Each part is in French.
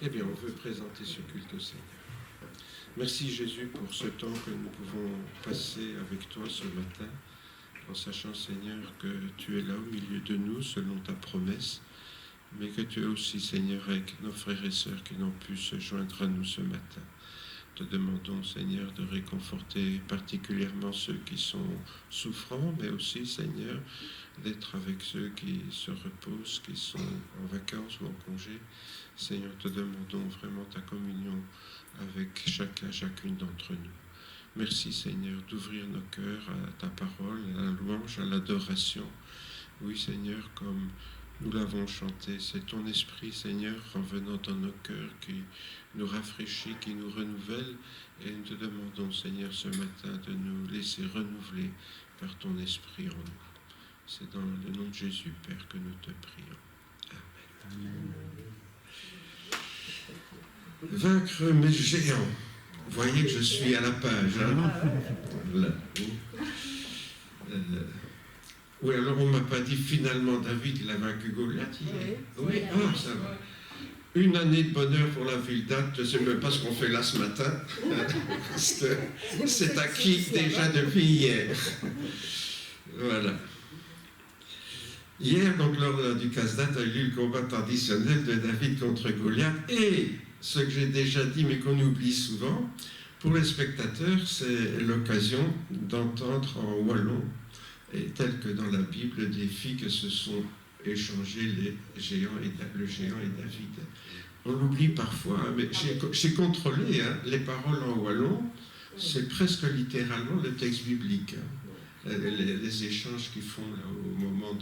Eh bien, on veut présenter ce culte au Seigneur. Merci Jésus pour ce temps que nous pouvons passer avec toi ce matin, en sachant Seigneur que tu es là au milieu de nous selon ta promesse, mais que tu es aussi Seigneur avec nos frères et sœurs qui n'ont pu se joindre à nous ce matin. Te demandons Seigneur de réconforter particulièrement ceux qui sont souffrants, mais aussi Seigneur d'être avec ceux qui se reposent, qui sont en vacances ou en congé. Seigneur, te demandons vraiment ta communion avec chacun, chacune d'entre nous. Merci Seigneur d'ouvrir nos cœurs à ta parole, à la louange, à l'adoration. Oui Seigneur, comme nous l'avons chanté, c'est ton esprit Seigneur revenant dans nos cœurs qui nous rafraîchit, qui nous renouvelle, et nous te demandons Seigneur ce matin de nous laisser renouveler par ton esprit en nous. C'est dans le nom de Jésus Père que nous te prions. Amen. Amen. Vaincre mes géants. Vous voyez que je suis à la page. Hein? Là. Oui, alors on ne m'a pas dit finalement David, il a vaincu Goliath. Oui, ah, ça va. Une année de bonheur pour la ville d'Ath, je ne sais même pas ce qu'on fait là ce matin, parce que c'est acquis déjà depuis hier. Voilà. Hier, donc, lors du casse-date, a eu lieu le combat traditionnel de David contre Goliath. Et ce que j'ai déjà dit, mais qu'on oublie souvent, pour les spectateurs, c'est l'occasion d'entendre en wallon, et tel que dans la Bible, le défi que se sont échangés le géant et David. On l'oublie parfois, hein, mais j'ai contrôlé hein, les paroles en wallon, c'est presque littéralement le texte biblique. Hein. Les échanges qu'ils font là, au moment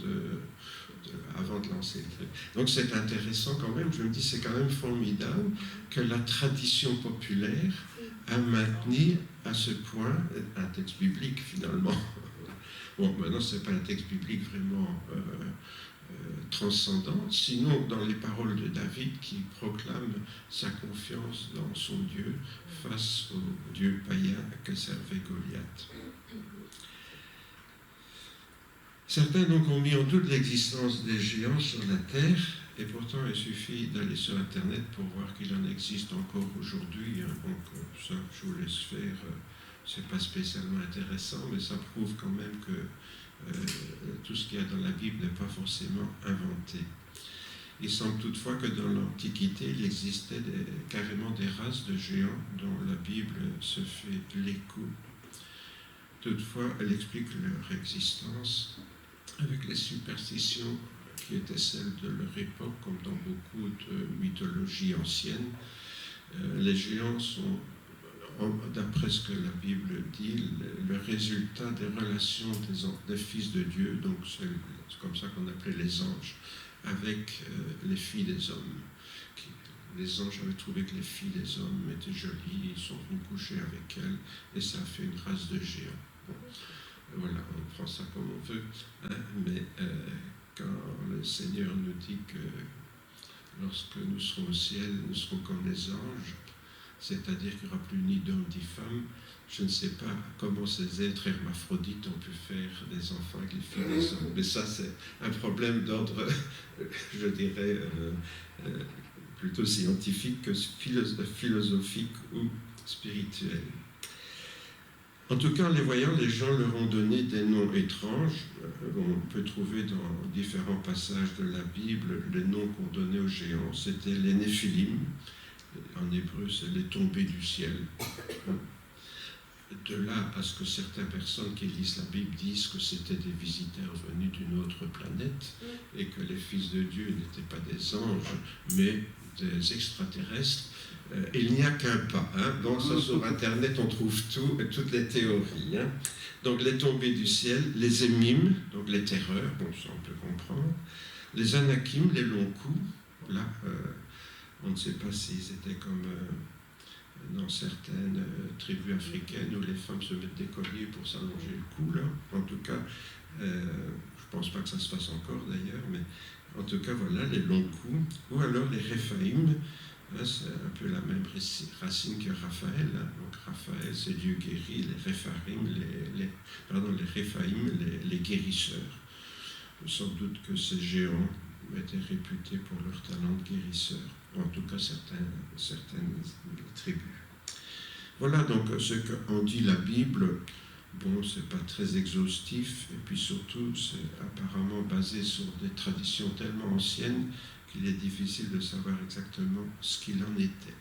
avant de lancer le truc. Donc c'est intéressant quand même, je me dis c'est quand même formidable que la tradition populaire a maintenu à ce point un texte biblique finalement. Bon, maintenant c'est pas un texte biblique vraiment transcendant, sinon dans les paroles de David qui proclame sa confiance dans son Dieu face au Dieu païen que servait Goliath. Certains donc ont mis en doute l'existence des géants sur la terre, et pourtant il suffit d'aller sur Internet pour voir qu'il en existe encore aujourd'hui. Hein. Donc ça, je vous laisse faire, c'est pas spécialement intéressant, mais ça prouve quand même que tout ce qu'il y a dans la Bible n'est pas forcément inventé. Il semble toutefois que dans l'Antiquité, il existait carrément des races de géants dont la Bible se fait l'écho. Toutefois, elle explique leur existence avec les superstitions qui étaient celles de leur époque, comme dans beaucoup de mythologies anciennes. Les géants sont, d'après ce que la Bible dit, le résultat des relations des fils de Dieu, donc c'est comme ça qu'on appelait les anges, avec les filles des hommes. Les anges avaient trouvé que les filles des hommes étaient jolies, ils sont venus coucher avec elles, et ça a fait une race de géants. Bon. Voilà, on prend ça comme on veut, hein, mais quand le Seigneur nous dit que lorsque nous serons au ciel, nous serons comme les anges, c'est-à-dire qu'il n'y aura plus ni d'hommes ni femmes, je ne sais pas comment ces êtres hermaphrodites ont pu faire des enfants avec les filles des hommes. Mais ça, c'est un problème d'ordre, je dirais, plutôt scientifique que philosophique ou spirituel. En tout cas, en les voyant, les gens leur ont donné des noms étranges. On peut trouver dans différents passages de la Bible les noms qu'on donnait aux géants. C'était les Néphilim. En hébreu, c'est les tombés du ciel. De là à ce que certaines personnes qui lisent la Bible disent que c'était des visiteurs venus d'une autre planète et que les fils de Dieu n'étaient pas des anges, mais des extraterrestres. Il n'y a qu'un pas. Hein. Donc ça, sur Internet, on trouve toutes les théories. Hein. Donc les tombés du ciel, les émimes, donc les terreurs, bon ça on peut comprendre, les anakim, les longs coups, là, on ne sait pas s'ils étaient comme dans certaines tribus africaines où les femmes se mettent des colliers pour s'allonger le cou, là. En tout cas, je ne pense pas que ça se fasse encore d'ailleurs, mais en tout cas, voilà, les longs coups, ou alors les réphaïm. C'est un peu la même racine que Raphaël. Hein. Donc Raphaël, c'est Dieu guéri, les réphaïm, les guérisseurs. Sans doute que ces géants étaient réputés pour leur talent de guérisseur, en tout cas certaines tribus. Voilà donc ce qu'en dit la Bible. Bon, c'est pas très exhaustif, et puis surtout, c'est apparemment basé sur des traditions tellement anciennes qu'il est difficile de savoir exactement ce qu'il en était.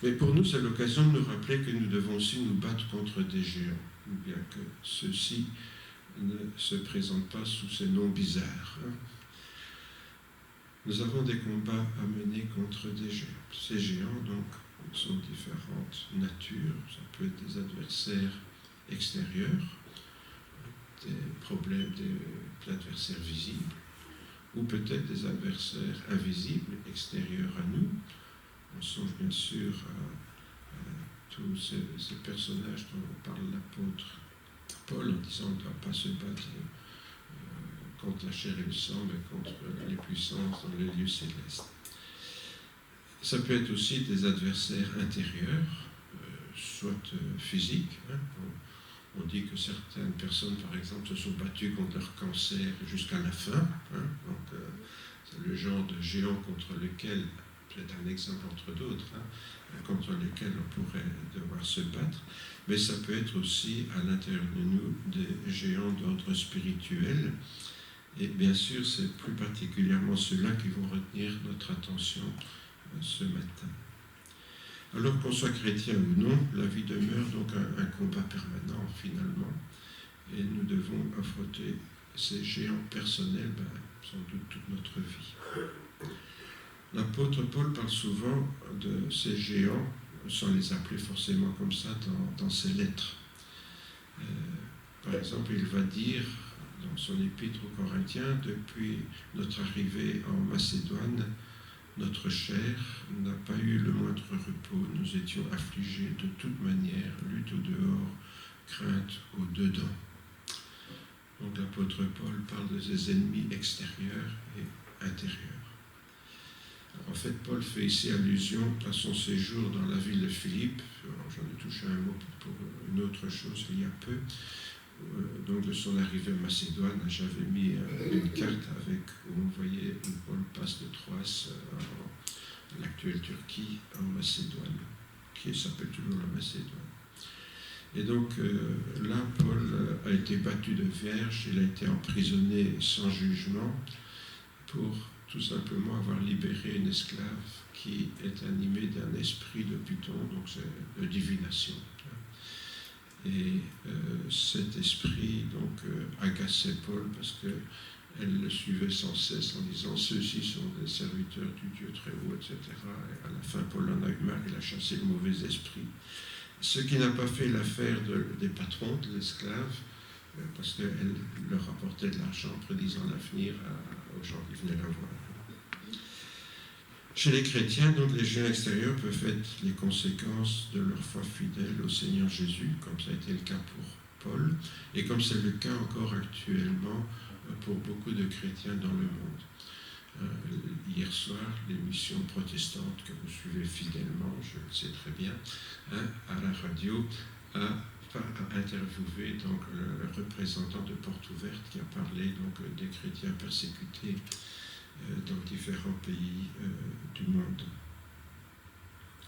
Mais pour nous, c'est l'occasion de nous rappeler que nous devons aussi nous battre contre des géants, bien que ceux-ci ne se présentent pas sous ces noms bizarres. Nous avons des combats à mener contre des géants. Ces géants, donc, sont de différentes natures. Ça peut être des adversaires extérieurs, des problèmes d'adversaires visibles, ou peut-être des adversaires invisibles, extérieurs à nous. On songe bien sûr à tous ces personnages dont parle l'apôtre Paul en disant qu'on ne doit pas se battre contre la chair et le sang, mais contre les puissances dans les lieux célestes. Ça peut être aussi des adversaires intérieurs, soit physiques. On dit que certaines personnes, par exemple, se sont battues contre leur cancer jusqu'à la fin. Donc, c'est le genre de géant contre lequel, peut-être un exemple entre d'autres, contre lequel on pourrait devoir se battre. Mais ça peut être aussi à l'intérieur de nous des géants d'ordre spirituel. Et bien sûr, c'est plus particulièrement ceux-là qui vont retenir notre attention ce matin. Alors qu'on soit chrétien ou non, la vie demeure donc un combat permanent finalement, et nous devons affronter ces géants personnels sans doute toute notre vie. L'apôtre Paul parle souvent de ces géants, sans les appeler forcément comme ça dans ses lettres. Par exemple, il va dire dans son épître aux Corinthiens, depuis notre arrivée en Macédoine, notre chair n'a pas eu le moindre repos. Nous étions affligés de toute manière, lutte au dehors, crainte au dedans. Donc l'apôtre Paul parle de ses ennemis extérieurs et intérieurs. En fait, Paul fait ici allusion à son séjour dans la ville de Philippe. J'en ai touché un mot pour une autre chose il y a peu. Donc de son arrivée en Macédoine, j'avais mis une carte avec où on voyait où Paul passe de Troas en l'actuelle Turquie en Macédoine, qui s'appelle toujours la Macédoine. Et donc là, Paul a été battu de vierge, il a été emprisonné sans jugement pour tout simplement avoir libéré une esclave qui est animée d'un esprit de Python, donc c'est de divination. Et cet esprit donc agaçait Paul parce qu'elle le suivait sans cesse en disant « ceux-ci sont des serviteurs du Dieu très haut », etc. Et à la fin, Paul en a eu marre, il a chassé le mauvais esprit. Ce qui n'a pas fait l'affaire des patrons, de l'esclave, parce qu'elle leur apportait de l'argent en prédisant l'avenir aux gens qui venaient la voir. Chez les chrétiens, donc, les géants extérieurs peuvent être les conséquences de leur foi fidèle au Seigneur Jésus, comme ça a été le cas pour Paul, et comme c'est le cas encore actuellement pour beaucoup de chrétiens dans le monde. Hier soir, l'émission protestante que vous suivez fidèlement, je le sais très bien, à la radio, a interviewé donc, le représentant de Porte Ouverte qui a parlé donc, des chrétiens persécutés dans différents pays du monde,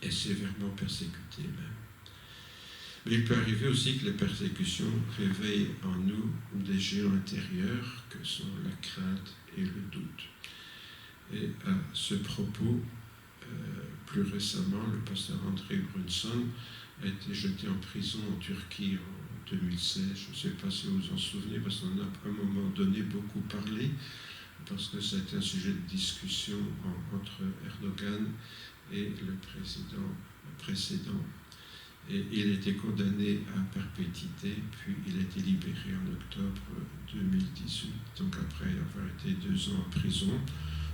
et sévèrement persécutés même. Mais il peut arriver aussi que les persécutions réveillent en nous des géants intérieurs que sont la crainte et le doute. Et à ce propos, plus récemment, le pasteur André Brunson a été jeté en prison en Turquie en 2016. Je ne sais pas si vous vous en souvenez, parce qu'on a à un moment donné beaucoup parlé, parce que c'était un sujet de discussion entre Erdogan et le président précédent. Et il était condamné à perpétuité, puis il a été libéré en octobre 2018. Donc après avoir été 2 ans en prison,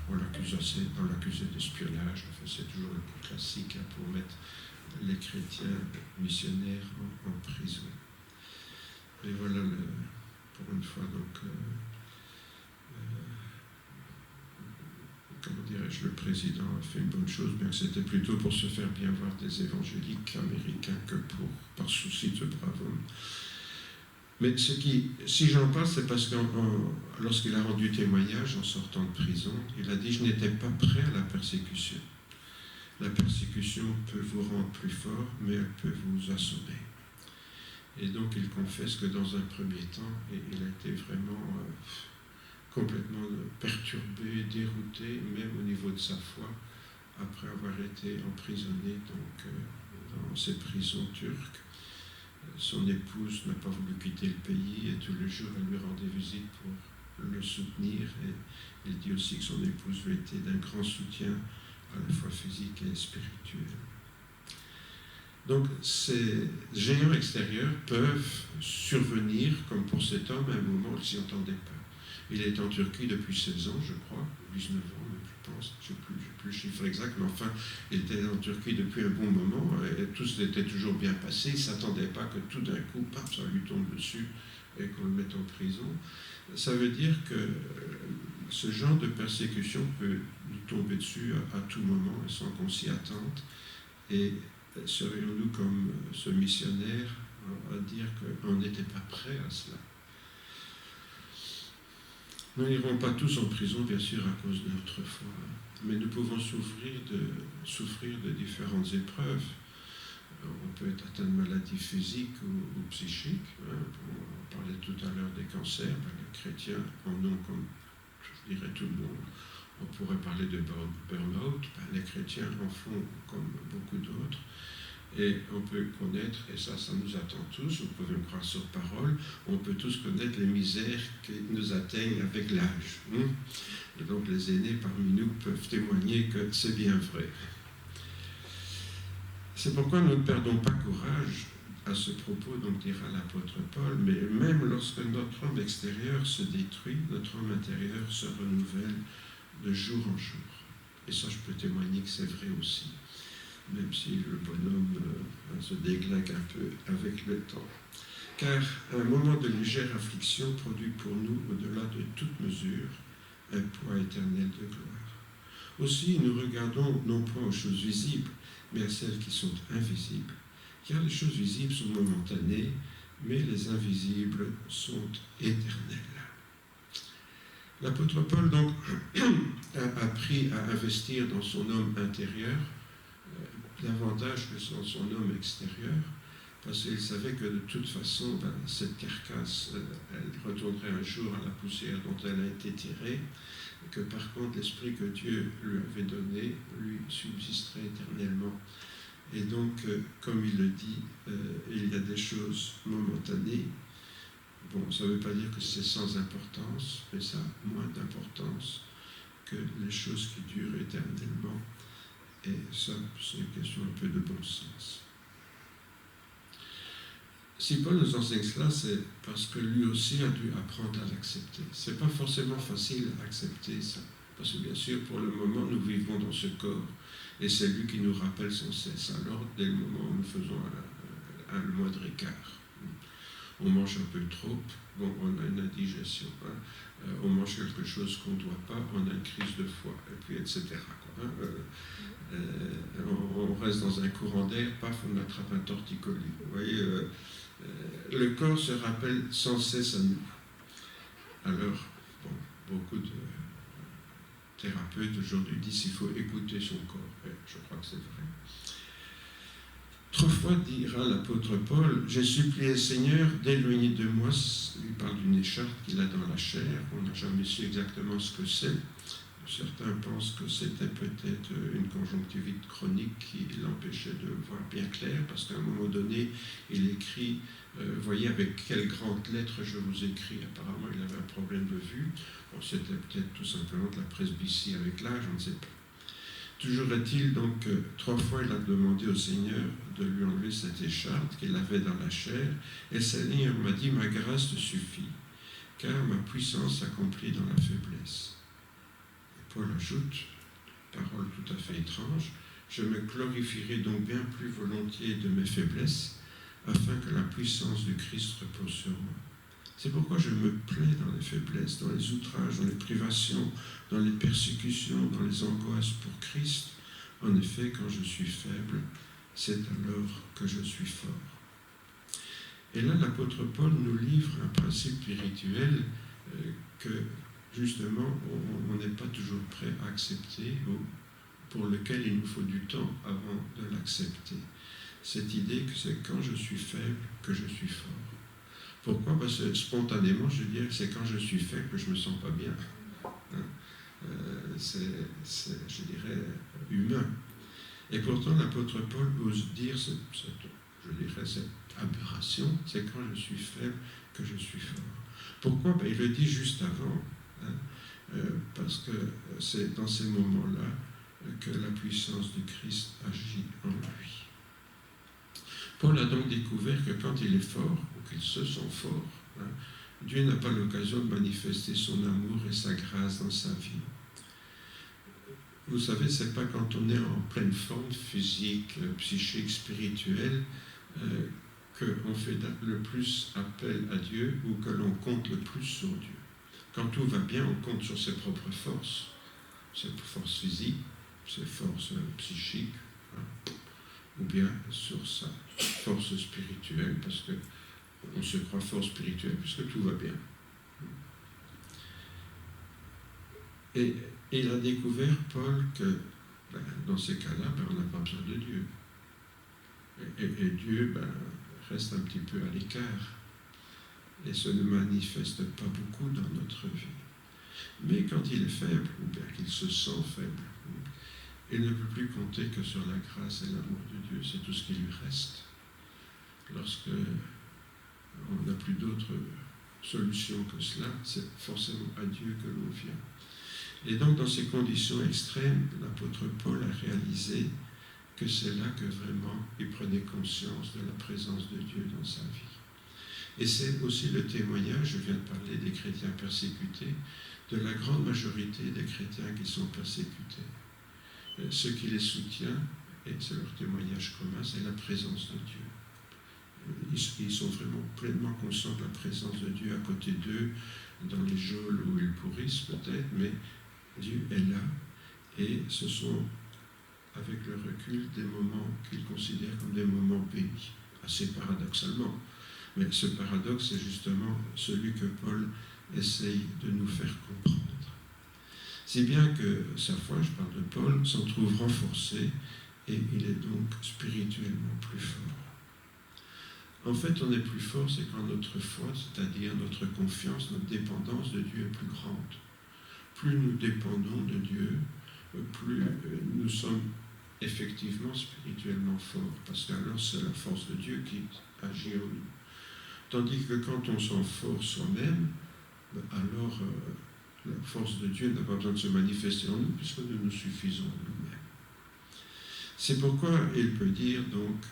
on l'accusait d'espionnage. Enfin, c'est toujours le plus classique pour mettre les chrétiens missionnaires en prison. Et voilà, pour une fois, donc, comment dirais-je, le président a fait une bonne chose, bien que c'était plutôt pour se faire bien voir des évangéliques américains que par souci de ce brave homme. Mais si j'en parle, c'est parce que lorsqu'il a rendu témoignage en sortant de prison, il a dit « Je n'étais pas prêt à la persécution. La persécution peut vous rendre plus fort, mais elle peut vous assommer. » Et donc il confesse que dans un premier temps, il a été vraiment complètement perturbé, dérouté, même au niveau de sa foi, après avoir été emprisonné dans ces prisons turques. Son épouse n'a pas voulu quitter le pays et tous les jours elle lui rendait visite pour le soutenir. Et il dit aussi que son épouse lui était d'un grand soutien à la fois physique et spirituel. Donc ces géants extérieurs peuvent survenir, comme pour cet homme, à un moment où il ne s'y entendait pas. Il est en Turquie depuis 16 ans, je crois, 19 ans, je pense, je n'ai plus le chiffre exact, mais enfin, il était en Turquie depuis un bon moment, et tout s'était toujours bien passé, il ne s'attendait pas que tout d'un coup, paf, ça lui tombe dessus et qu'on le mette en prison. Ça veut dire que ce genre de persécution peut nous tomber dessus à tout moment, sans qu'on s'y attende, et serions-nous comme ce missionnaire à dire qu'on n'était pas prêt à cela? Nous n'irons pas tous en prison, bien sûr, à cause de notre foi, mais nous pouvons souffrir de différentes épreuves. On peut être atteint de maladies physiques ou psychiques. On parlait tout à l'heure des cancers. Les chrétiens en ont, comme je dirais tout le monde. On pourrait parler de burn-out. Les chrétiens en font comme beaucoup d'autres. Et on peut connaître, et ça nous attend tous, vous pouvez me croire sur parole, on peut tous connaître les misères qui nous atteignent avec l'âge. Et donc les aînés parmi nous peuvent témoigner que c'est bien vrai. C'est pourquoi nous ne perdons pas courage à ce propos, donc dira l'apôtre Paul, mais même lorsque notre homme extérieur se détruit, notre homme intérieur se renouvelle de jour en jour. Et ça, je peux témoigner que c'est vrai aussi, même si le bonhomme se déglingue un peu avec le temps. Car un moment de légère affliction produit pour nous, au-delà de toute mesure, un poids éternel de gloire. Aussi, nous regardons non point aux choses visibles, mais à celles qui sont invisibles. Car les choses visibles sont momentanées, mais les invisibles sont éternelles. L'apôtre Paul, donc, a appris à investir dans son homme intérieur davantage que dans son homme extérieur, parce qu'il savait que de toute façon, cette carcasse, elle retournerait un jour à la poussière dont elle a été tirée, et que par contre, l'esprit que Dieu lui avait donné, lui subsisterait éternellement. Et donc, comme il le dit, il y a des choses momentanées. Bon, ça ne veut pas dire que c'est sans importance, mais ça a moins d'importance que les choses qui durent éternellement. Et ça, c'est une question un peu de bon sens. Si Paul nous enseigne cela, c'est parce que lui aussi a dû apprendre à l'accepter. Ce n'est pas forcément facile à accepter ça, parce que bien sûr, pour le moment, nous vivons dans ce corps, et c'est lui qui nous rappelle sans cesse. Alors, dès le moment où nous faisons le moindre écart, on mange un peu trop, bon, on a une indigestion, on mange quelque chose qu'on ne doit pas, on a une crise de foie, et puis etc. On reste dans un courant d'air, paf, on attrape un torticolis. Vous voyez, le corps se rappelle sans cesse à nous. Alors, bon, beaucoup de thérapeutes aujourd'hui disent qu'il faut écouter son corps. Et je crois que c'est vrai. 3 fois, dira l'apôtre Paul, j'ai supplié Seigneur d'éloigner de moi, il parle d'une écharpe qu'il a dans la chair, on n'a jamais su exactement ce que c'est. Certains pensent que c'était peut-être une conjonctivite chronique qui l'empêchait de voir bien clair, parce qu'à un moment donné, il écrit, voyez avec quelles grandes lettres je vous écris. Apparemment, il avait un problème de vue. Bon, c'était peut-être tout simplement de la presbytie avec l'âge, on ne sait pas. Toujours est-il donc, 3 fois, il a demandé au Seigneur de lui enlever cette écharpe qu'il avait dans la chair, et le Seigneur m'a dit, ma grâce te suffit, car ma puissance s'accomplit dans la faiblesse. Paul ajoute, parole tout à fait étrange, je me glorifierai donc bien plus volontiers de mes faiblesses, afin que la puissance du Christ repose sur moi. C'est pourquoi je me plais dans les faiblesses, dans les outrages, dans les privations, dans les persécutions, dans les angoisses pour Christ. En effet, quand je suis faible, c'est alors que je suis fort. Et là, l'apôtre Paul nous livre un principe spirituel que, justement, on n'est pas toujours prêt à accepter, ou pour lequel il nous faut du temps avant de l'accepter. Cette idée que c'est quand je suis faible que je suis fort. Pourquoi ? Parce que spontanément, je dirais que c'est quand je suis faible que je ne me sens pas bien. Hein? C'est, je dirais, humain. Et pourtant, l'apôtre Paul ose dire cette aberration, c'est quand je suis faible que je suis fort. Pourquoi ? Ben, il le dit juste avant, hein, parce que c'est dans ces moments-là que la puissance du Christ agit en lui. Paul a donc découvert que quand il est fort, ou qu'il se sent fort, hein, Dieu n'a pas l'occasion de manifester son amour et sa grâce dans sa vie. Vous savez, c'est pas quand on est en pleine forme physique, psychique, spirituelle, qu'on fait le plus appel à Dieu ou que l'on compte le plus sur Dieu. Quand tout va bien, on compte sur ses propres forces, ses forces physiques, ses forces psychiques, hein, ou bien sur sa force spirituelle, parce qu'on se croit fort spirituel, puisque tout va bien. Et il a découvert, Paul, que dans ces cas-là, on n'a pas besoin de Dieu. Et Dieu reste un petit peu à l'écart et se ne manifeste pas beaucoup dans notre vie. Mais quand il est faible, ou bien qu'il se sent faible, il ne peut plus compter que sur la grâce et l'amour de Dieu. C'est tout ce qui lui reste. Lorsque on n'a plus d'autre solution que cela, c'est forcément à Dieu que l'on vient. Et donc, dans ces conditions extrêmes, l'apôtre Paul a réalisé que c'est là que vraiment il prenait conscience de la présence de Dieu dans sa vie. Et c'est aussi le témoignage, je viens de parler des chrétiens persécutés, de la grande majorité des chrétiens qui sont persécutés. Ce qui les soutient, et c'est leur témoignage commun, c'est la présence de Dieu. Ils sont vraiment pleinement conscients de la présence de Dieu à côté d'eux, dans les geôles où ils pourrissent peut-être, mais Dieu est là, et ce sont, avec le recul, des moments qu'ils considèrent comme des moments bénis, assez paradoxalement. Mais ce paradoxe, c'est justement celui que Paul essaye de nous faire comprendre. Si bien que sa foi, je parle de Paul, s'en trouve renforcée, et il est donc spirituellement plus fort. En fait, on est plus fort, c'est quand notre foi, c'est-à-dire notre confiance, notre dépendance de Dieu est plus grande. Plus nous dépendons de Dieu, plus nous sommes effectivement spirituellement forts, parce qu'alors c'est la force de Dieu qui agit en nous. Tandis que quand on s'en fort soi-même, alors la force de Dieu n'a pas besoin de se manifester en nous, puisque nous nous suffisons nous-mêmes. C'est pourquoi il peut dire donc,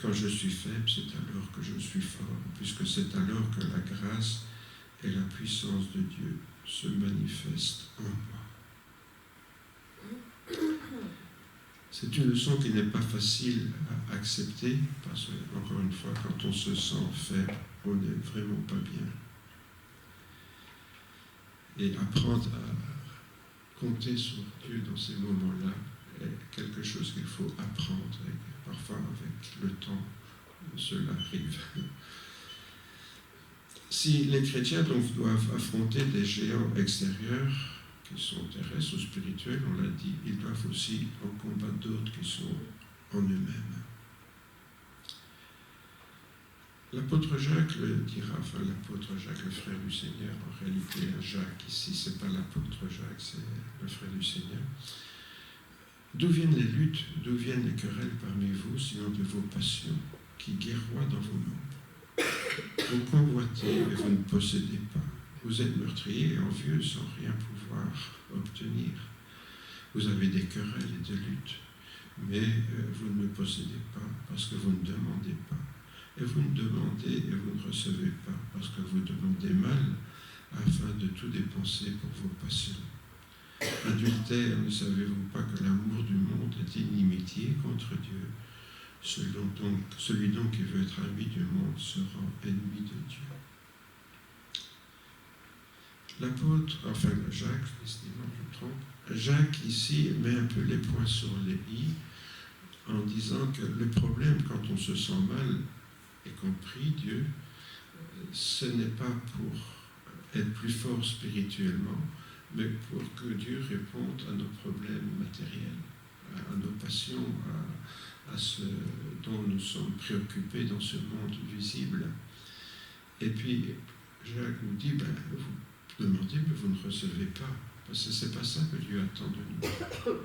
quand je suis faible, c'est alors que je suis fort, puisque c'est alors que la grâce et la puissance de Dieu se manifestent en moi. C'est une leçon qui n'est pas facile à accepter, parce que, encore une fois, quand on se sent faible, on n'est vraiment pas bien. Et apprendre à compter sur Dieu dans ces moments-là est quelque chose qu'il faut apprendre, et parfois avec le temps, cela arrive. Si les chrétiens donc doivent affronter des géants extérieurs, qui sont terrestres ou spirituels, on l'a dit, ils doivent aussi en combattre d'autres qui sont en eux-mêmes. L'apôtre Jacques le dira, enfin l'apôtre Jacques, le frère du Seigneur, en réalité Jacques ici, c'est pas l'apôtre Jacques, c'est le frère du Seigneur. D'où viennent les luttes, d'où viennent les querelles parmi vous, sinon de vos passions, qui guerroient dans vos membres? Vous convoitez, mais vous ne possédez pas. Vous êtes meurtriers et envieux sans rien pouvoir obtenir. Vous avez des querelles et des luttes, mais vous ne possédez pas parce que vous ne demandez pas. Et vous ne demandez et vous ne recevez pas parce que vous demandez mal afin de tout dépenser pour vos passions. Adultère, ne savez-vous pas que l'amour du monde est inimitié contre Dieu? Celui donc qui veut être ami du monde se rend ennemi de Dieu. L'apôtre, enfin Jacques, décidément je me trompe, Jacques ici met un peu les points sur les i en disant que le problème quand on se sent mal, et compris Dieu, ce n'est pas pour être plus fort spirituellement, mais pour que Dieu réponde à nos problèmes matériels, à nos passions, à ce dont nous sommes préoccupés dans ce monde visible. Et puis, Jacques nous dit, vous demandez, mais vous ne recevez pas, parce que ce n'est pas ça que Dieu attend de nous.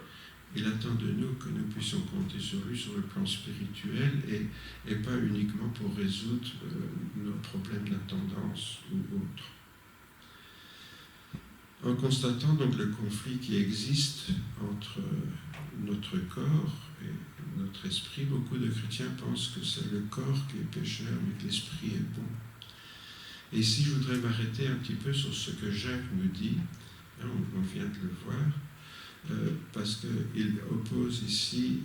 Il attend de nous que nous puissions compter sur lui sur le plan spirituel et pas uniquement pour résoudre nos problèmes d'intendance ou autres. En constatant donc le conflit qui existe entre notre corps et notre esprit, beaucoup de chrétiens pensent que c'est le corps qui est pécheur, mais que l'esprit est bon. Et ici, je voudrais m'arrêter un petit peu sur ce que Jacques nous dit, on vient de le voir, parce qu'il oppose ici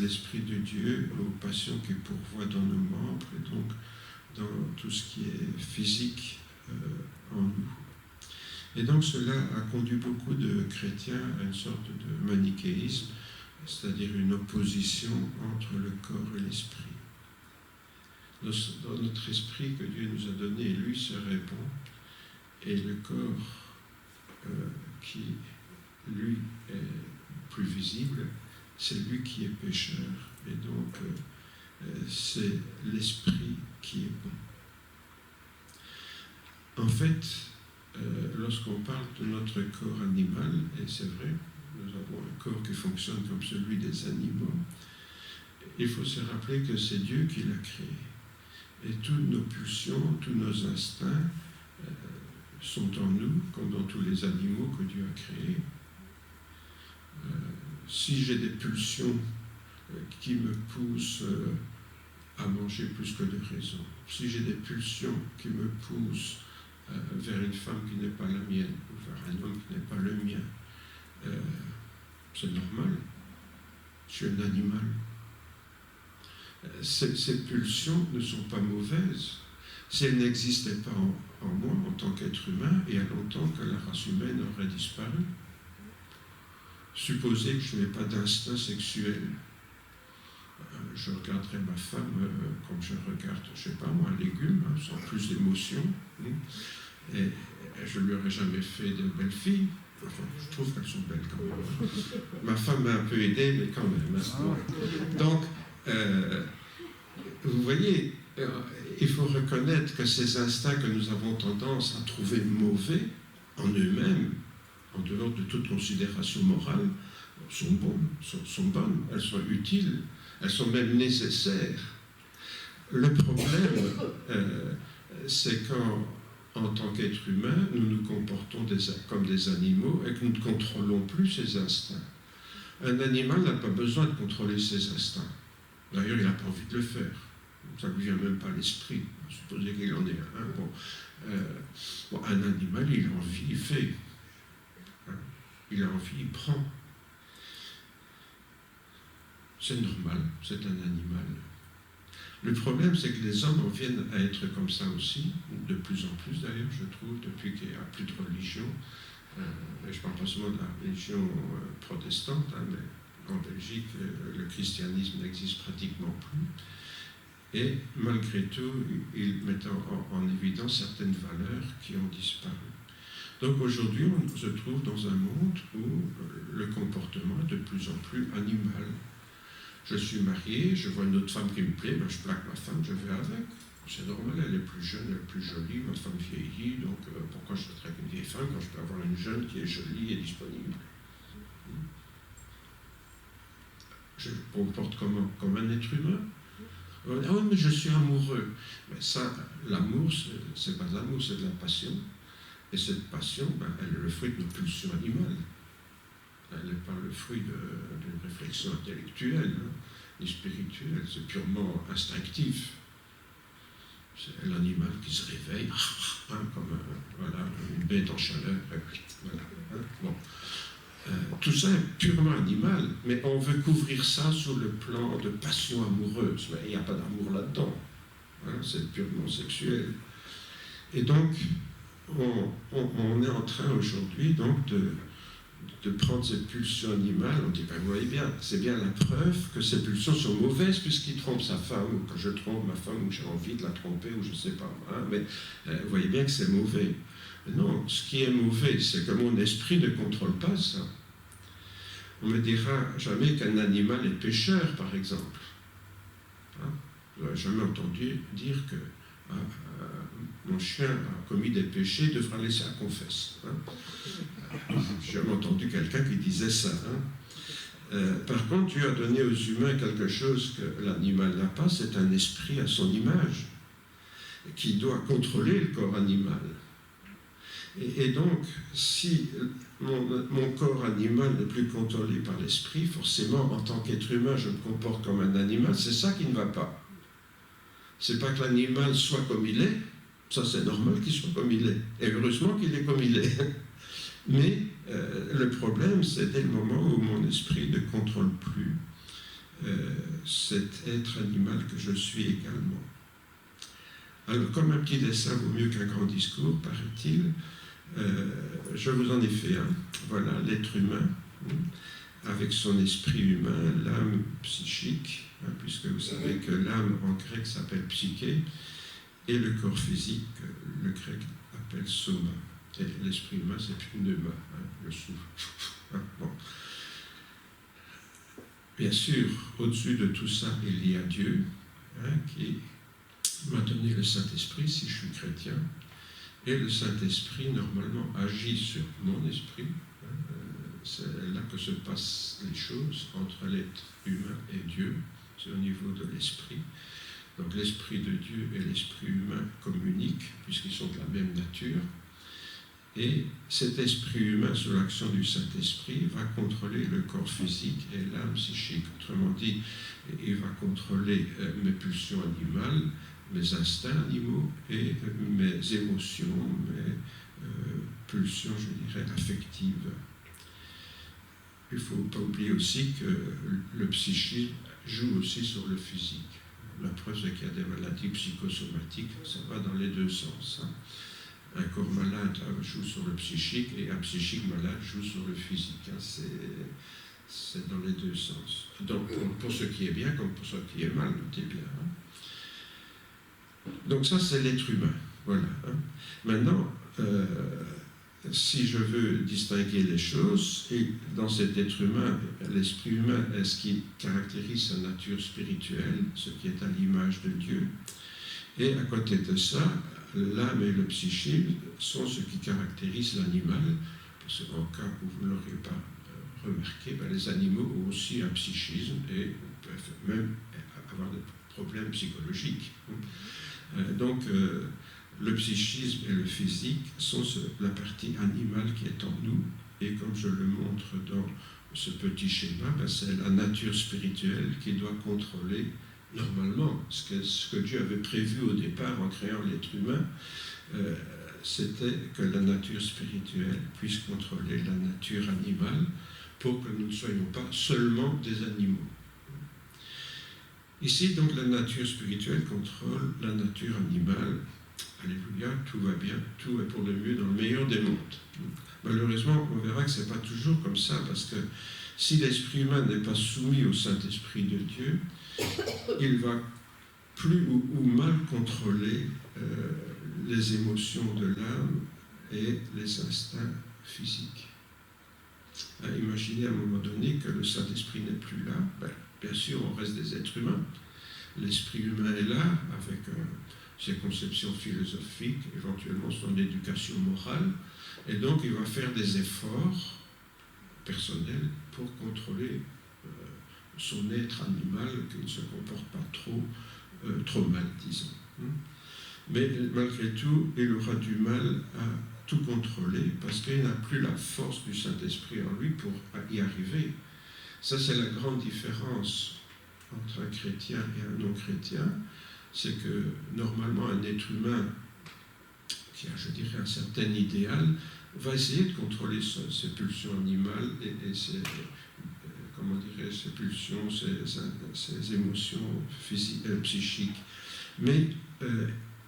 l'Esprit de Dieu aux passions qui pourvoient dans nos membres et donc dans tout ce qui est physique en nous. Et donc cela a conduit beaucoup de chrétiens à une sorte de manichéisme, c'est-à-dire une opposition entre le corps et l'esprit. Dans notre esprit que Dieu nous a donné, lui serait bon, et le corps qui, lui, est plus visible, c'est lui qui est pécheur. Et donc, c'est l'esprit qui est bon. En fait, lorsqu'on parle de notre corps animal, et c'est vrai, nous avons un corps qui fonctionne comme celui des animaux, il faut se rappeler que c'est Dieu qui l'a créé. Et toutes nos pulsions, tous nos instincts sont en nous, comme dans tous les animaux que Dieu a créés. Si j'ai des pulsions qui me poussent à manger plus que de raison, si j'ai des pulsions qui me poussent vers une femme qui n'est pas la mienne, ou vers un homme qui n'est pas le mien, c'est normal. Je suis un animal. Ces pulsions ne sont pas mauvaises. Si elles n'existaient pas en moi, en tant qu'être humain, il y a longtemps que la race humaine aurait disparu. Supposez que je n'ai pas d'instinct sexuel. Je regarderai ma femme comme je regarde, je ne sais pas moi, un légume, sans plus d'émotion. Et je ne lui aurais jamais fait de belles filles. Enfin, je trouve qu'elles sont belles quand même. Ma femme m'a un peu aidé, mais quand même. Donc, vous voyez, il faut reconnaître que ces instincts que nous avons tendance à trouver mauvais en eux-mêmes, en dehors de toute considération morale, sont bonnes, elles sont utiles, elles sont même nécessaires. Le problème, c'est quand, en tant qu'être humain, nous nous comportons comme des animaux et que nous ne contrôlons plus ces instincts. Un animal n'a pas besoin de contrôler ses instincts. D'ailleurs, il n'a pas envie de le faire. Ça ne lui vient même pas à l'esprit. Supposez qu'il en ait un. Un animal, il a envie, il fait. Il a envie, il prend. C'est normal, c'est un animal. Le problème, c'est que les hommes en viennent à être comme ça aussi, de plus en plus d'ailleurs, je trouve, depuis qu'il n'y a plus de religion. Et je ne parle pas seulement de la religion protestante, mais en Belgique, le christianisme n'existe pratiquement plus. Et malgré tout, ils mettent en évidence certaines valeurs qui ont disparu. Donc aujourd'hui, on se trouve dans un monde où le comportement est de plus en plus animal. Je suis marié, je vois une autre femme qui me plaît, je plaque ma femme, je vais avec. C'est normal, elle est plus jeune, elle est plus jolie, ma femme vieillit, donc pourquoi je serais avec une vieille femme quand je peux avoir une jeune qui est jolie et disponible? Je me comporte comme un être humain. Ah oui, mais je suis amoureux. Mais ça, l'amour, c'est pas l'amour, c'est de la passion. Et cette passion, elle est le fruit de nos pulsions animales. Elle n'est pas le fruit d'une réflexion intellectuelle, ni spirituelle, c'est purement instinctif. C'est l'animal qui se réveille, comme une bête en chaleur. Voilà, bon. Tout ça est purement animal, mais on veut couvrir ça sur le plan de passion amoureuse. Mais il n'y a pas d'amour là-dedans. C'est purement sexuel. Et donc, on est en train aujourd'hui donc de prendre cette pulsion animale, on dit, ben, vous voyez bien, c'est bien la preuve que ces pulsions sont mauvaises puisqu'il trompe sa femme, ou que je trompe ma femme, ou que j'ai envie de la tromper, ou je ne sais pas, hein, mais vous voyez bien que c'est mauvais. Mais non, ce qui est mauvais, c'est que mon esprit ne contrôle pas ça. On ne me dira jamais qu'un animal est pécheur, par exemple. Hein? Vous n'avez jamais entendu dire que mon chien a commis des péchés, devra laisser la confesse. Hein? J'ai jamais entendu quelqu'un qui disait ça. Hein? Par contre, Dieu a donné aux humains quelque chose que l'animal n'a pas, c'est un esprit à son image, qui doit contrôler le corps animal. Et donc, si mon corps animal n'est plus contrôlé par l'esprit, forcément, en tant qu'être humain, je me comporte comme un animal. C'est ça qui ne va pas. C'est pas que l'animal soit comme il est, ça c'est normal qu'il soit comme il est, et heureusement qu'il est comme il est. Mais le problème, c'est dès le moment où mon esprit ne contrôle plus cet être animal que je suis également. Alors, comme un petit dessin vaut mieux qu'un grand discours, paraît-il, je vous en ai fait un. Voilà, l'être humain, avec son esprit humain, l'âme psychique, hein, puisque vous savez que l'âme en grec s'appelle psyché, et le corps physique, le grec appelle soma. Et l'esprit humain, c'est pneuma, hein, le souffle. Hein, bon. Bien sûr, au-dessus de tout ça, il y a Dieu, hein, qui m'a donné le Saint-Esprit, si je suis chrétien. Et le Saint-Esprit, normalement, agit sur mon esprit. C'est là que se passent les choses entre l'être humain et Dieu. C'est au niveau de l'esprit. Donc l'esprit de Dieu et l'esprit humain communiquent, puisqu'ils sont de la même nature. Et cet esprit humain, sous l'action du Saint-Esprit, va contrôler le corps physique et l'âme psychique. Autrement dit, il va contrôler mes pulsions animales, mes instincts animaux et mes émotions, mes pulsions, je dirais, affectives. Il ne faut pas oublier aussi que le psychisme joue aussi sur le physique. La preuve, c'est qu'il y a des maladies psychosomatiques, ça va dans les deux sens. Hein. Un corps malade joue sur le psychique et un psychique malade joue sur le physique. Hein. C'est dans les deux sens. Donc, pour ce qui est bien comme pour ce qui est mal, notez bien. Hein. Donc ça, c'est l'être humain. Voilà. Hein. Maintenant, si je veux distinguer les choses, et dans cet être humain, l'esprit humain est ce qui caractérise sa nature spirituelle, ce qui est à l'image de Dieu. Et à côté de ça, l'âme et le psychisme sont ce qui caractérise l'animal, parce qu'en cas où vous ne l'aurez pas remarqué, ben les animaux ont aussi un psychisme et peuvent même avoir des problèmes psychologiques. Donc, le psychisme et le physique sont la partie animale qui est en nous, et comme je le montre dans ce petit schéma, ben c'est la nature spirituelle qui doit contrôler normalement ce que Dieu avait prévu au départ en créant l'être humain. C'était que la nature spirituelle puisse contrôler la nature animale pour que nous ne soyons pas seulement des animaux. Ici, donc, la nature spirituelle contrôle la nature animale. Alléluia, tout va bien, tout est pour le mieux dans le meilleur des mondes. Malheureusement, on verra que ce n'est pas toujours comme ça, parce que si l'esprit humain n'est pas soumis au Saint-Esprit de Dieu, il va plus ou mal contrôler les émotions de l'âme et les instincts physiques. Imaginez à un moment donné que le Saint-Esprit n'est plus là. Ben, bien sûr, on reste des êtres humains. L'esprit humain est là, avec ses conceptions philosophiques, éventuellement son éducation morale, et donc il va faire des efforts personnels pour contrôler son être animal, qui ne se comporte pas trop mal, disons. Mais malgré tout, il aura du mal à tout contrôler, parce qu'il n'a plus la force du Saint-Esprit en lui pour y arriver. Ça, c'est la grande différence entre un chrétien et un non-chrétien. C'est que, normalement, un être humain qui a, je dirais, un certain idéal, va essayer de contrôler ses pulsions animales et ses pulsions, ses émotions psychiques. Mais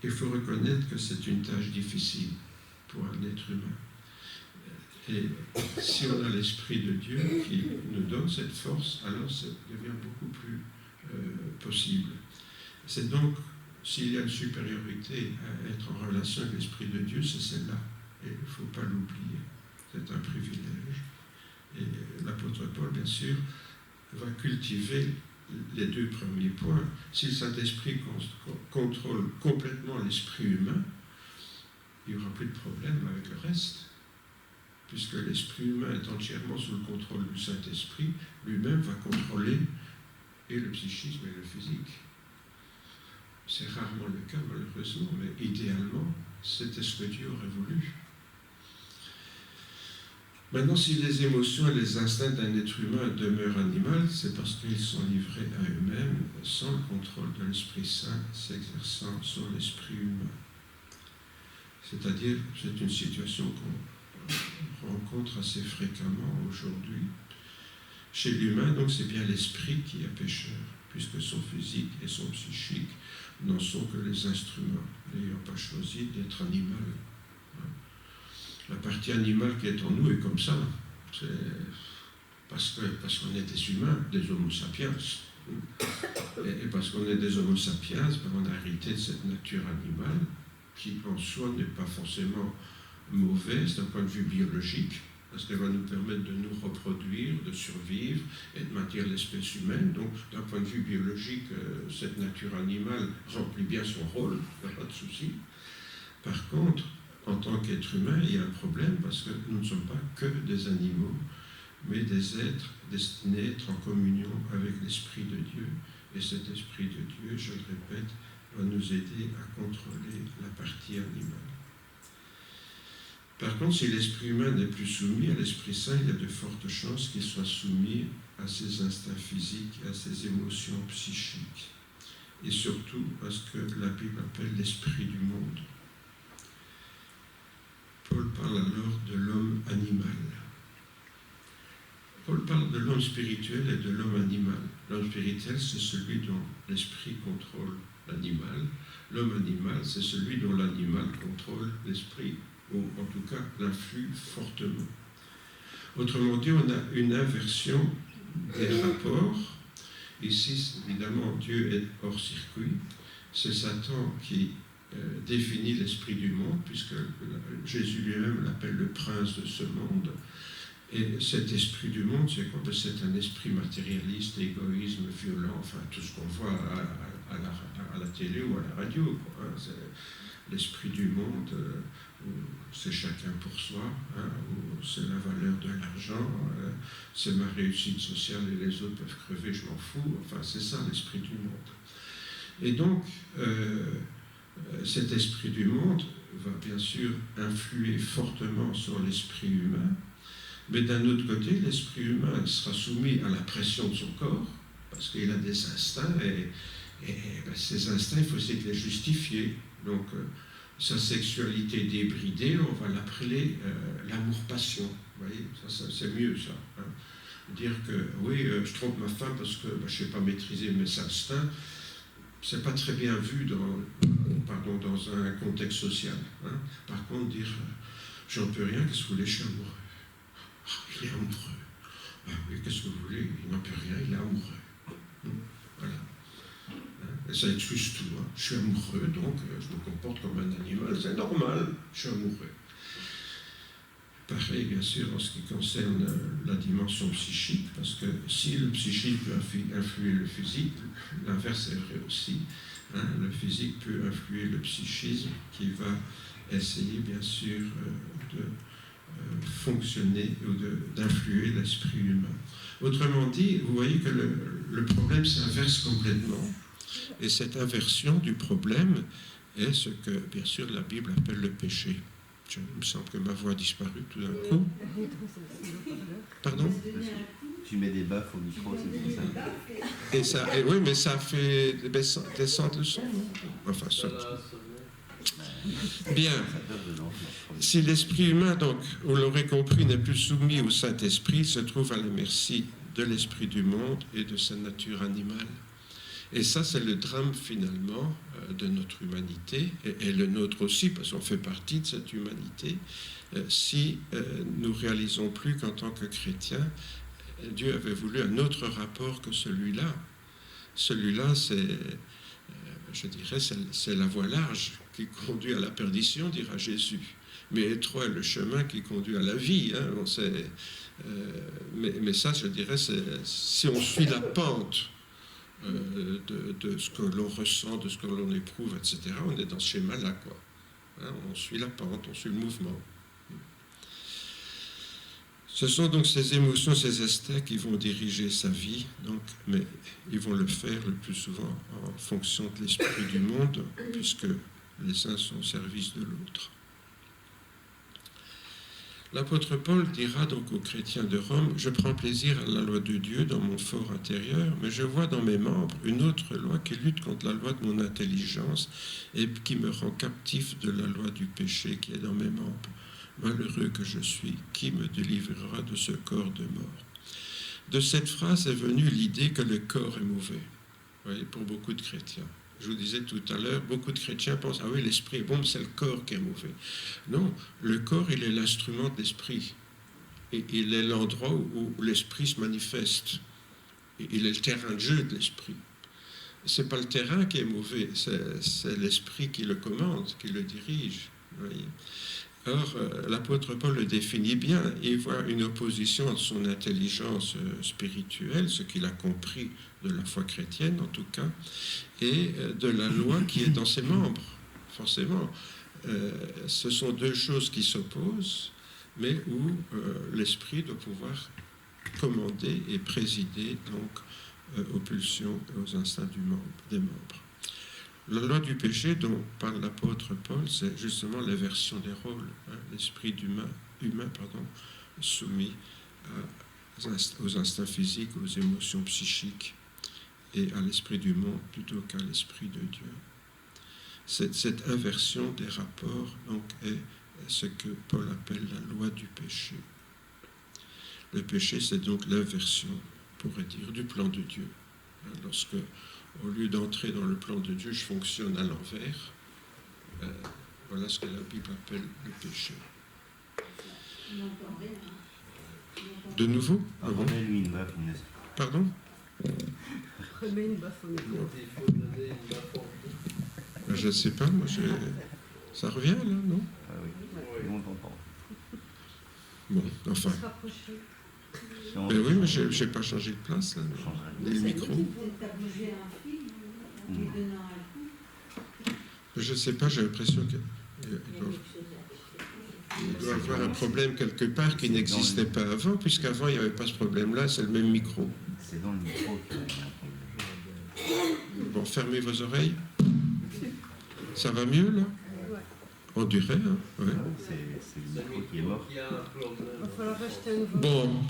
il faut reconnaître que c'est une tâche difficile pour un être humain. Et si on a l'Esprit de Dieu qui nous donne cette force, alors ça devient beaucoup plus possible. C'est donc, s'il y a une supériorité à être en relation avec l'Esprit de Dieu, c'est celle-là. Et il ne faut pas l'oublier. C'est un privilège. Et l'apôtre Paul, bien sûr, va cultiver les deux premiers points. Si le Saint-Esprit contrôle complètement l'esprit humain, il n'y aura plus de problème avec le reste. Puisque l'esprit humain est entièrement sous le contrôle du Saint-Esprit, lui-même va contrôler et le psychisme et le physique. C'est rarement le cas, malheureusement, mais idéalement, c'était ce que Dieu aurait voulu. Maintenant, si les émotions et les instincts d'un être humain demeurent animaux, c'est parce qu'ils sont livrés à eux-mêmes, sans le contrôle de l'Esprit Saint s'exerçant sur l'esprit humain. C'est-à-dire, c'est une situation qu'on rencontre assez fréquemment aujourd'hui. Chez l'humain, donc, c'est bien l'esprit qui est pécheur, puisque son physique et son psychique n'en sont que les instruments, n'ayant pas choisi d'être animal. La partie animale qui est en nous est comme ça. C'est parce qu'on est des humains, des homo sapiens. Et parce qu'on est des homo sapiens, on a hérité de cette nature animale qui en soi n'est pas forcément mauvaise d'un point de vue biologique, parce qu'elle va nous permettre de nous reproduire, de survivre et de maintenir l'espèce humaine. Donc, d'un point de vue biologique, cette nature animale remplit bien son rôle, il n'y a pas de souci. Par contre, en tant qu'être humain, il y a un problème parce que nous ne sommes pas que des animaux, mais des êtres destinés à être en communion avec l'Esprit de Dieu. Et cet Esprit de Dieu, je le répète, va nous aider à contrôler la partie animale. Par contre, si l'esprit humain n'est plus soumis à l'Esprit Saint, il y a de fortes chances qu'il soit soumis à ses instincts physiques, à ses émotions psychiques, et surtout à ce que la Bible appelle l'esprit du monde. Paul parle alors de l'homme animal. Paul parle de l'homme spirituel et de l'homme animal. L'homme spirituel, c'est celui dont l'esprit contrôle l'animal. L'homme animal, c'est celui dont l'animal contrôle l'esprit, ou en tout cas l'influe fortement. Autrement dit, on a une inversion des rapports. Ici, évidemment, Dieu est hors circuit. C'est Satan qui définit l'esprit du monde, puisque Jésus lui-même l'appelle le prince de ce monde. Et cet esprit du monde, c'est un esprit matérialiste, égoïsme, violent, enfin tout ce qu'on voit à la télé ou à la radio, quoi, hein. C'est l'esprit du monde, c'est chacun pour soi, hein, c'est la valeur de l'argent, c'est ma réussite sociale et les autres peuvent crever, je m'en fous. Enfin, c'est ça l'esprit du monde. Et donc, cet esprit du monde va bien sûr influer fortement sur l'esprit humain, mais d'un autre côté, l'esprit humain sera soumis à la pression de son corps, parce qu'il a des instincts, et ces instincts, il faut essayer de les justifier. Donc, sa sexualité débridée, on va l'appeler l'amour-passion. Vous voyez, ça, c'est mieux, ça. Hein. Dire que, oui, je trompe ma femme parce que je ne sais pas maîtriser mes instincts, c'est pas très bien vu dans un contexte social. Hein. Par contre, dire j'en peux rien, qu'est-ce que vous voulez, je suis amoureux. Il est amoureux. Ah oui, qu'est-ce que vous voulez, il n'en peut rien, il est amoureux. Voilà. Et ça excuse tout. Hein. Je suis amoureux, donc je me comporte comme un animal, c'est normal, je suis amoureux. Pareil, bien sûr, en ce qui concerne la dimension psychique, parce que si le psychique peut influer le physique, l'inverse est vrai aussi. Hein, le physique peut influer le psychisme, qui va essayer, bien sûr, de fonctionner ou d'influer l'esprit humain. Autrement dit, vous voyez que le problème s'inverse complètement. Et cette inversion du problème est ce que, bien sûr, la Bible appelle le péché. Il me semble que ma voix a disparu tout d'un coup. Pardon ? Tu mets des baffes au micro, c'est ça. Oui, mais ça fait descendre le son, non ? Enfin, ça. Bien. Si l'esprit humain, donc, vous l'aurez compris, n'est plus soumis au Saint-Esprit, il se trouve à la merci de l'esprit du monde et de sa nature animale. Et ça, c'est le drame finalement de notre humanité, et le nôtre aussi, parce qu'on fait partie de cette humanité, si nous réalisons plus qu'en tant que chrétiens, Dieu avait voulu un autre rapport que celui-là. Celui-là, je dirais, c'est la voie large qui conduit à la perdition, dira Jésus. Mais étroit est le chemin qui conduit à la vie. Hein, mais ça, je dirais, si on suit la pente de ce que l'on ressent, de ce que l'on éprouve, etc., on est dans ce schéma-là, quoi. Hein, on suit la pente, on suit le mouvement. Ce sont donc ces émotions, ces instincts qui vont diriger sa vie, donc, mais ils vont le faire le plus souvent en fonction de l'esprit du monde, puisque les uns sont au service de l'autre. L'apôtre Paul dira donc aux chrétiens de Rome « Je prends plaisir à la loi de Dieu dans mon fort intérieur, mais je vois dans mes membres une autre loi qui lutte contre la loi de mon intelligence et qui me rend captif de la loi du péché qui est dans mes membres. Malheureux que je suis, qui me délivrera de ce corps de mort ?» De cette phrase est venue l'idée que le corps est mauvais. Vous voyez, pour beaucoup de chrétiens. Je vous disais tout à l'heure, beaucoup de chrétiens pensent « Ah oui, l'esprit est bon, mais c'est le corps qui est mauvais. » Non, le corps, il est l'instrument de l'esprit. Et il est l'endroit où l'esprit se manifeste. Et il est le terrain de jeu de l'esprit. Ce n'est pas le terrain qui est mauvais, c'est l'esprit qui le commande, qui le dirige. Vous voyez. Or, l'apôtre Paul le définit bien. Il voit une opposition entre son intelligence spirituelle, ce qu'il a compris de la foi chrétienne en tout cas, et de la loi qui est dans ses membres. Forcément, ce sont deux choses qui s'opposent, mais où l'esprit doit pouvoir commander et présider donc aux pulsions et aux instincts des membres. La loi du péché dont parle l'apôtre Paul, c'est justement l'inversion des rôles, hein, l'esprit humain soumis aux instincts physiques, aux émotions psychiques et à l'esprit du monde plutôt qu'à l'esprit de Dieu. Cette inversion des rapports donc, est ce que Paul appelle la loi du péché. Le péché, c'est donc l'inversion, on pourrait dire, du plan de Dieu. Lorsque, au lieu d'entrer dans le plan de Dieu, je fonctionne à l'envers. Voilà ce que la Bible appelle le péché. De nouveau? Remets-lui une baffe, Inès. Pardon? Remets une baffe en écho. Je ne sais pas, moi, ça revient là, non? Ah oui, on t'entend. Bon, enfin. Mais oui, mais je n'ai pas changé de place, là, ni le micro. Je ne sais pas, j'ai l'impression qu'il doit y avoir un problème quelque part qui n'existait pas avant, puisqu'avant, il n'y avait pas ce problème-là, c'est le même micro. C'est dans le micro qu'il y a un problème. Bon, fermez vos oreilles. Ça va mieux, là? On dirait, hein? Ouais. C'est le micro qui est mort. Il va falloir acheter un nouveau. Bon.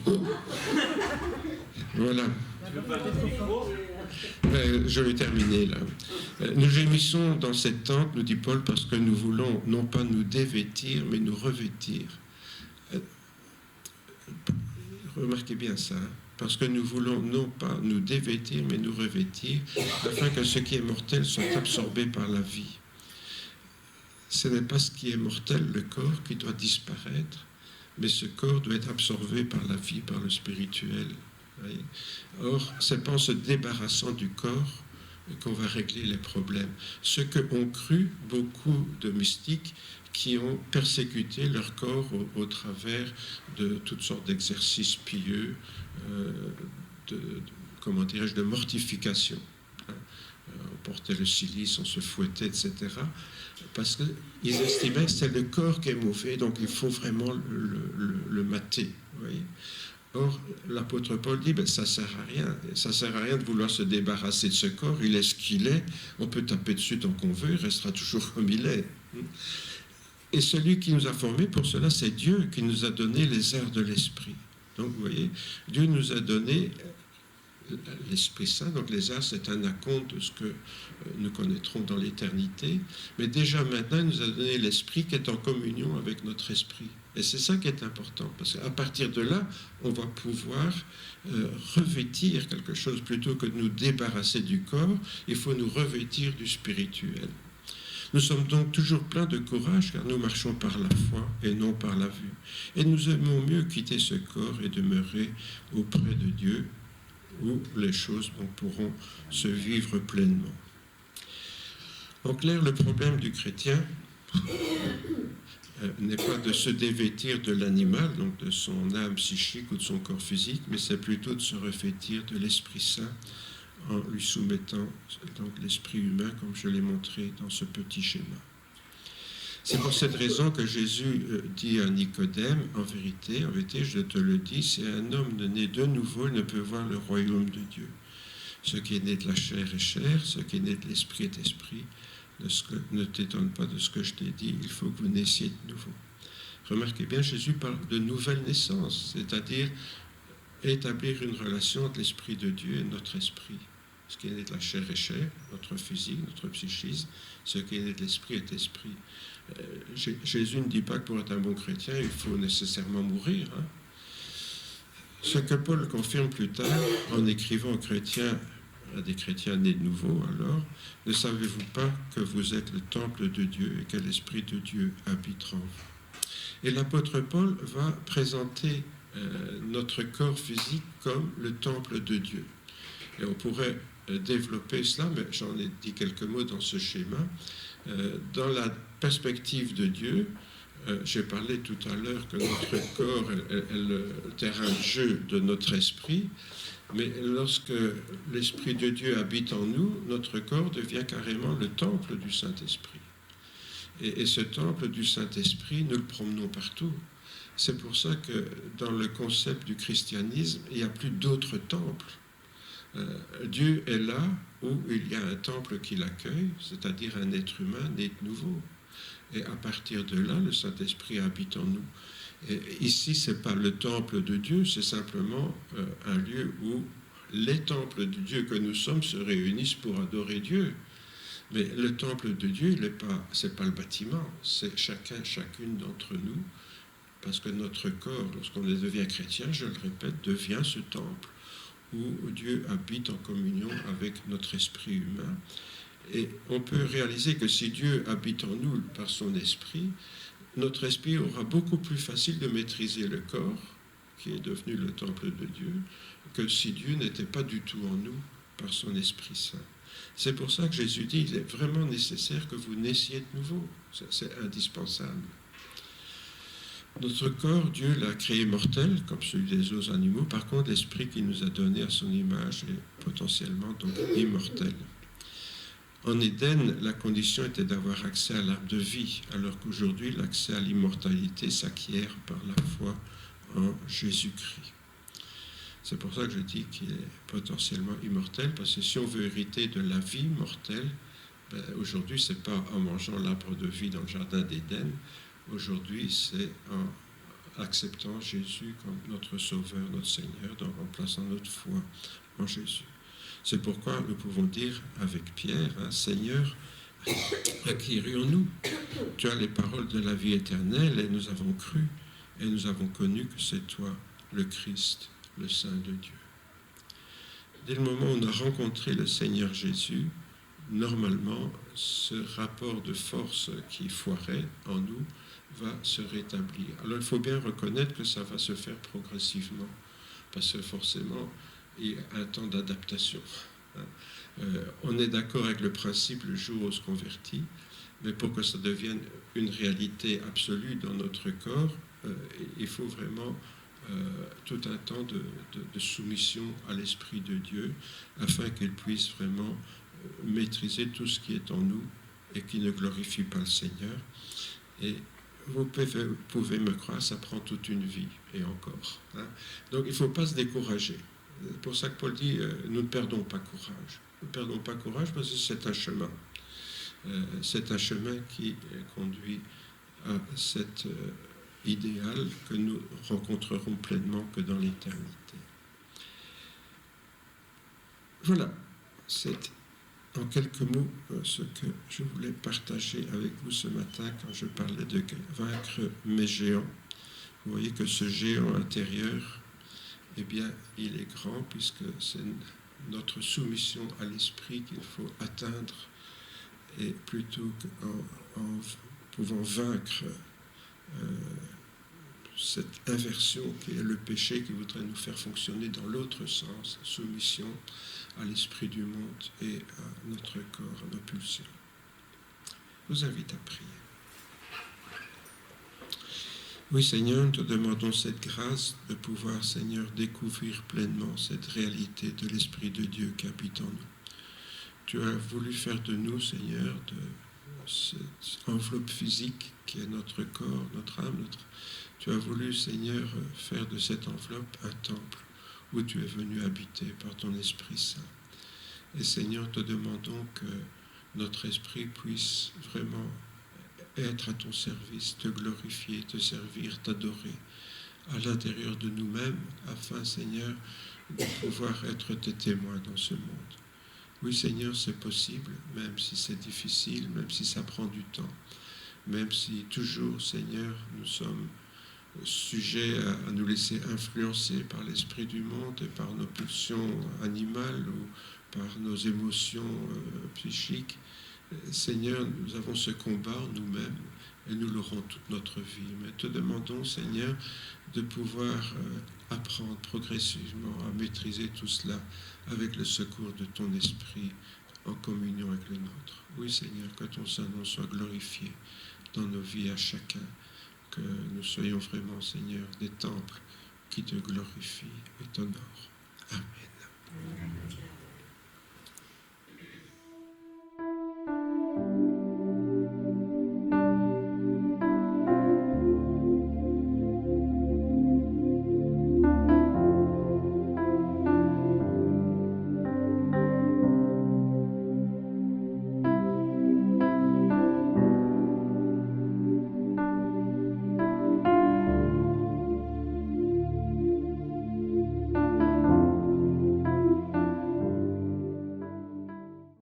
Voilà. Je vais terminer là. Nous gémissons dans cette tente, nous dit Paul, parce que nous voulons non pas nous dévêtir, mais nous revêtir. Remarquez bien ça. Hein? Parce que nous voulons non pas nous dévêtir, mais nous revêtir, afin que ce qui est mortel soit absorbé par la vie. Ce n'est pas ce qui est mortel, le corps, qui doit disparaître, mais ce corps doit être absorbé par la vie, par le spirituel. Or, ce n'est pas en se débarrassant du corps qu'on va régler les problèmes. Ce qu'ont cru beaucoup de mystiques qui ont persécuté leur corps au travers de toutes sortes d'exercices pieux, de mortification. On portait le cilice, on se fouettait, etc. Parce qu'ils estimaient que c'est le corps qui est mauvais, donc il faut vraiment le mater. Vous voyez. Or, l'apôtre Paul dit, ça ne sert à rien. Ça ne sert à rien de vouloir se débarrasser de ce corps. Il est ce qu'il est. On peut taper dessus tant qu'on veut. Il restera toujours comme il est. Et celui qui nous a formés pour cela, c'est Dieu qui nous a donné les airs de l'esprit. Donc, vous voyez, Dieu nous a donné l'Esprit Saint. Donc, les airs, c'est un acompte de ce que nous connaîtrons dans l'éternité. Mais déjà maintenant, il nous a donné l'Esprit qui est en communion avec notre esprit. Et c'est ça qui est important, parce qu'à partir de là, on va pouvoir revêtir quelque chose, plutôt que de nous débarrasser du corps, il faut nous revêtir du spirituel. Nous sommes donc toujours pleins de courage, car nous marchons par la foi et non par la vue. Et nous aimons mieux quitter ce corps et demeurer auprès de Dieu, où les choses pourront se vivre pleinement. En clair, le problème du chrétien n'est pas de se dévêtir de l'animal, donc de son âme psychique ou de son corps physique, mais c'est plutôt de se revêtir de l'Esprit Saint en lui soumettant donc l'esprit humain, comme je l'ai montré dans ce petit schéma. C'est pour cette raison que Jésus dit à Nicodème, en vérité, je te le dis, si un homme ne naît de nouveau, il ne peut voir le royaume de Dieu. Ce qui est né de la chair est chair, ce qui est né de l'esprit est esprit. Ne t'étonne pas de ce que je t'ai dit, il faut que vous naissiez de nouveau. Remarquez bien, Jésus parle de nouvelle naissance, c'est-à-dire établir une relation entre l'Esprit de Dieu et notre esprit. Ce qui est né de la chair est chair, notre physique, notre psychisme. Ce qui est né de l'esprit est esprit. Jésus ne dit pas que pour être un bon chrétien, il faut nécessairement mourir. Ce que Paul confirme plus tard en écrivant aux chrétiens, à des chrétiens nés de nouveau, alors, ne savez-vous pas que vous êtes le temple de Dieu et que l'Esprit de Dieu habite en vous? Et l'apôtre Paul va présenter notre corps physique comme le temple de Dieu. Et on pourrait développer cela, mais j'en ai dit quelques mots dans ce schéma. Dans la perspective de Dieu, j'ai parlé tout à l'heure que notre corps est le terrain de jeu de notre esprit, mais lorsque l'Esprit de Dieu habite en nous, notre corps devient carrément le temple du Saint-Esprit. Et ce temple du Saint-Esprit, nous le promenons partout. C'est pour ça que dans le concept du christianisme, il n'y a plus d'autres temples. Dieu est là où il y a un temple qui l'accueille, c'est-à-dire un être humain né de nouveau. Et à partir de là, le Saint-Esprit habite en nous. Et ici, ce n'est pas le temple de Dieu, c'est simplement un lieu où les temples de Dieu que nous sommes se réunissent pour adorer Dieu. Mais le temple de Dieu, ce n'est pas le bâtiment, c'est chacune d'entre nous, parce que notre corps, lorsqu'on devient chrétien, je le répète, devient ce temple où Dieu habite en communion avec notre esprit humain. Et on peut réaliser que si Dieu habite en nous par son esprit, notre esprit aura beaucoup plus facile de maîtriser le corps, qui est devenu le temple de Dieu, que si Dieu n'était pas du tout en nous par son Esprit Saint. C'est pour ça que Jésus dit, il est vraiment nécessaire que vous naissiez de nouveau. C'est indispensable. Notre corps, Dieu l'a créé mortel, comme celui des autres animaux. Par contre, l'esprit qu'il nous a donné à son image est potentiellement donc immortel. En Éden, la condition était d'avoir accès à l'arbre de vie, alors qu'aujourd'hui, l'accès à l'immortalité s'acquiert par la foi en Jésus-Christ. C'est pour ça que je dis qu'il est potentiellement immortel, parce que si on veut hériter de la vie mortelle, aujourd'hui, ce n'est pas en mangeant l'arbre de vie dans le jardin d'Éden. Aujourd'hui, c'est en acceptant Jésus comme notre Sauveur, notre Seigneur, donc en plaçant notre foi en Jésus. C'est pourquoi nous pouvons dire avec Pierre, Seigneur, à qui irions-nous? Tu as les paroles de la vie éternelle et nous avons cru et nous avons connu que c'est toi, le Christ, le Saint de Dieu. Dès le moment où on a rencontré le Seigneur Jésus, normalement, ce rapport de force qui foirait en nous va se rétablir. Alors il faut bien reconnaître que ça va se faire progressivement, parce que forcément, il y a un temps d'adaptation. On est d'accord avec le principe le jour où on se convertit, mais pour que ça devienne une réalité absolue dans notre corps, il faut vraiment tout un temps de soumission à l'Esprit de Dieu, afin qu'il puisse vraiment maîtriser tout ce qui est en nous et qui ne glorifie pas le Seigneur. Et vous pouvez me croire, ça prend toute une vie, et encore. Donc il ne faut pas se décourager. C'est pour ça que Paul dit, nous ne perdons pas courage. Nous ne perdons pas courage parce que c'est un chemin. C'est un chemin qui conduit à cet idéal que nous rencontrerons pleinement que dans l'éternité. Voilà, c'est en quelques mots ce que je voulais partager avec vous ce matin quand je parlais de vaincre mes géants. Vous voyez que ce géant intérieur, eh bien, il est grand puisque c'est notre soumission à l'esprit qu'il faut atteindre, et plutôt qu'en pouvant vaincre cette inversion qui est le péché qui voudrait nous faire fonctionner dans l'autre sens, soumission à l'esprit du monde et à notre corps, à nos pulsions. Je vous invite à prier. Oui, Seigneur, nous te demandons cette grâce de pouvoir, Seigneur, découvrir pleinement cette réalité de l'Esprit de Dieu qui habite en nous. Tu as voulu faire de nous, Seigneur, de cette enveloppe physique qui est notre corps, notre âme, tu as voulu, Seigneur, faire de cette enveloppe un temple où tu es venu habiter par ton Esprit Saint. Et Seigneur, te demandons que notre esprit puisse vraiment être à ton service, te glorifier, te servir, t'adorer à l'intérieur de nous-mêmes, afin, Seigneur, de pouvoir être tes témoins dans ce monde. Oui, Seigneur, c'est possible, même si c'est difficile, même si ça prend du temps, même si toujours, Seigneur, nous sommes sujets à nous laisser influencer par l'esprit du monde et par nos pulsions animales ou par nos émotions psychiques. Seigneur, nous avons ce combat en nous-mêmes et nous l'aurons toute notre vie. Mais te demandons, Seigneur, de pouvoir apprendre progressivement à maîtriser tout cela avec le secours de ton esprit en communion avec le nôtre. Oui, Seigneur, que ton Saint-Nom soit glorifié dans nos vies à chacun, que nous soyons vraiment, Seigneur, des temples qui te glorifient et t'honorent. Amen.